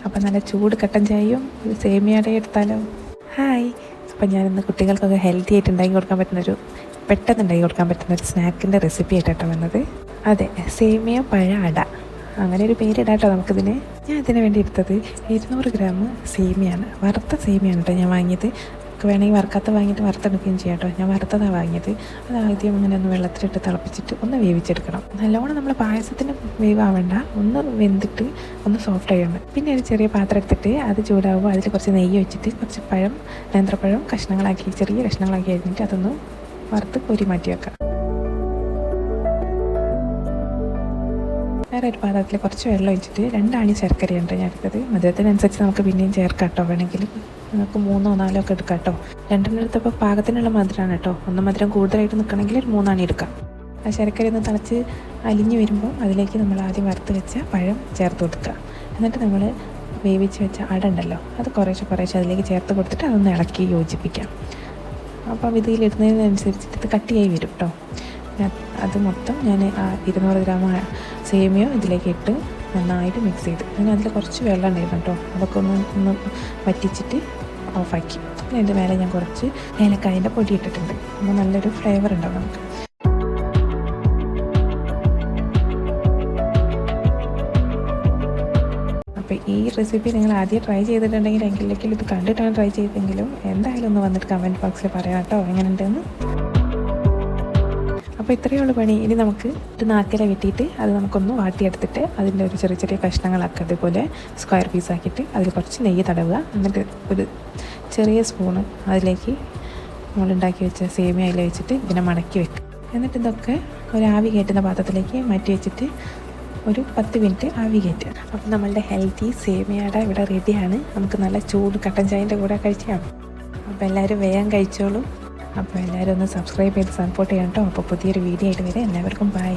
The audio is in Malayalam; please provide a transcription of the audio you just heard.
അപ്പം നല്ല ചൂട് കട്ടൻ ചായയും ഒരു സേമിയയുടെ എടുത്താലോ. ഹായ്, അപ്പം ഞാനിന്ന് കുട്ടികൾക്കൊക്കെ ഹെൽത്തി ആയിട്ട് ഉണ്ടാക്കി കൊടുക്കാൻ പറ്റുന്നൊരു പെട്ടെന്ന് ഉണ്ടാക്കി കൊടുക്കാൻ പറ്റുന്നൊരു സ്നാക്കിൻ്റെ റെസിപ്പി ആയിട്ടാണ് വന്നത്. അതെ, സേമിയ പഴ അട, അങ്ങനെ ഒരു പേരിടാട്ടോ നമുക്കിതിന്. ഞാൻ ഇതിന് വേണ്ടി എടുത്തത് 200 ഗ്രാം സേമിയാണ്. വറുത്ത സേമിയാണ് കേട്ടോ ഞാൻ വാങ്ങിയത്. വേണമെങ്കിൽ വറുക്കാത്ത വാങ്ങിയിട്ട് വറുത്തെടുക്കുകയും ചെയ്യാം കേട്ടോ. ഞാൻ വറുത്തതാണ് വാങ്ങിയത്. അത് ആദ്യം ഇങ്ങനെ ഒന്ന് വെള്ളത്തിലിട്ട് തിളപ്പിച്ചിട്ട് ഒന്ന് വേവിച്ചെടുക്കണം. നല്ലോണം നമ്മൾ പായസത്തിന് വേവാവണ്ട, ഒന്ന് വെന്തിട്ട് ഒന്ന് സോഫ്റ്റ് ആയണം. പിന്നെ ഒരു ചെറിയ പാത്രം എടുത്തിട്ട് അത് ചൂടാകുമ്പോൾ അതിൽ കുറച്ച് നെയ്യ് വെച്ചിട്ട് കുറച്ച് നേന്ത്രപ്പഴം ചെറിയ കഷ്ണങ്ങളാക്കി അരിഞ്ഞിട്ട് അതൊന്ന് വറുത്ത് കോരി മാറ്റി വെക്കാം. വേറെ ഒരു പാത്രത്തിൽ കുറച്ച് വെള്ളം ഒഴിച്ചിട്ട് 2 ആണി ശർക്കരയുണ്ട് ഞാൻ എടുത്തത്. മധുരത്തിനനുസരിച്ച് നമുക്ക് പിന്നെയും ചേർക്കാം കേട്ടോ. വേണമെങ്കിൽ നമുക്ക് 3 or 4 ഒക്കെ എടുക്കാം കേട്ടോ. 2 എടുത്തപ്പോൾ പാകത്തിനുള്ള മധുരമാണ് കേട്ടോ. ഒന്ന് മധുരം കൂടുതലായിട്ട് നിൽക്കണമെങ്കിൽ ഒരു 3 ആണി എടുക്കാം. ആ ശർക്കര ഒന്ന് തിളച്ച് അലിഞ്ഞ് വരുമ്പോൾ അതിലേക്ക് നമ്മൾ ആദ്യം വറുത്ത് വെച്ച പഴം ചേർത്ത് കൊടുക്കുക. എന്നിട്ട് നമ്മൾ വേവിച്ച് വെച്ച അട ഉണ്ടല്ലോ, അത് കുറേശ്ശെ അതിലേക്ക് ചേർത്ത് കൊടുത്തിട്ട് അതൊന്ന് ഇളക്കി യോജിപ്പിക്കാം. അപ്പം ഇതിലിടുന്നതിനനുസരിച്ചിട്ട് ഇത് കട്ടിയായി വരും കേട്ടോ. അത് മൊത്തം ഞാൻ ആ 200 ഗ്രാം സേമിയ ഇതിലേക്ക് ഇട്ട് നന്നായിട്ട് മിക്സ് ചെയ്ത്, പിന്നെ അതിൽ കുറച്ച് വെള്ളം ഉണ്ടായിരുന്നു കേട്ടോ. അതൊക്കെ ഒന്ന് വറ്റിച്ചിട്ട് ഓഫാക്കി. പിന്നെ അതിൻ്റെ മേലെ ഞാൻ കുറച്ച് ഏലക്കായൻ്റെ പൊടി ഇട്ടിട്ടുണ്ട്. അപ്പോൾ നല്ലൊരു ഫ്ലേവർ ഉണ്ടാവും നമുക്ക്. അപ്പോൾ ഈ റെസിപ്പി നിങ്ങൾ ആദ്യം ട്രൈ ചെയ്തിട്ടുണ്ടെങ്കിൽ എങ്കിലേക്കും ഇത് കണ്ടിട്ടാണ് ട്രൈ ചെയ്തെങ്കിലും എന്തായാലും ഒന്ന് വന്നിട്ട് കമൻറ്റ് ബോക്സിൽ പറയാം കേട്ടോ എങ്ങനെയുണ്ടെന്ന്. അപ്പോൾ ഇത്രയേ ഉള്ളൂ പണി. ഇനി നമുക്ക് ഒരു നാക്കില വെട്ടിയിട്ട് അത് നമുക്കൊന്ന് വാട്ടിയെടുത്തിട്ട് അതിൻ്റെ ഒരു ചെറിയ കഷ്ണങ്ങളാക്കുക. അതേപോലെ സ്ക്വയർ പീസാക്കിയിട്ട് അതിൽ കുറച്ച് നെയ്യ് തടവുക. എന്നിട്ട് ഒരു ചെറിയ സ്പൂണ് അതിലേക്ക് നമ്മളുണ്ടാക്കി വെച്ച സേമിയ അതിൽ വെച്ചിട്ട് ഇങ്ങനെ മടക്കി വെക്കുക. എന്നിട്ട് ഇതൊക്കെ ഒരു ആവി കയറ്റുന്ന പാത്രത്തിലേക്ക് മാറ്റി വെച്ചിട്ട് ഒരു 10 മിനിറ്റ് ആവി കയറ്റുക. അപ്പോൾ നമ്മളുടെ ഹെൽത്തി സേമിയട ഇവിടെ റെഡിയാണ്. നമുക്ക് നല്ല ചൂട് കട്ടൻ ചായൻ്റെ കൂടെ കഴിക്കാം. അപ്പോൾ എല്ലാവരും വേഗം കഴിച്ചോളൂ. അപ്പോൾ എല്ലാവരും ഒന്ന് സബ്സ്ക്രൈബ് ചെയ്ത് സപ്പോർട്ട് ചെയ്യണം കേട്ടോ. അപ്പോൾ പുതിയൊരു വീഡിയോ ആയിട്ട് വരെ എല്ലാവർക്കും ബൈ.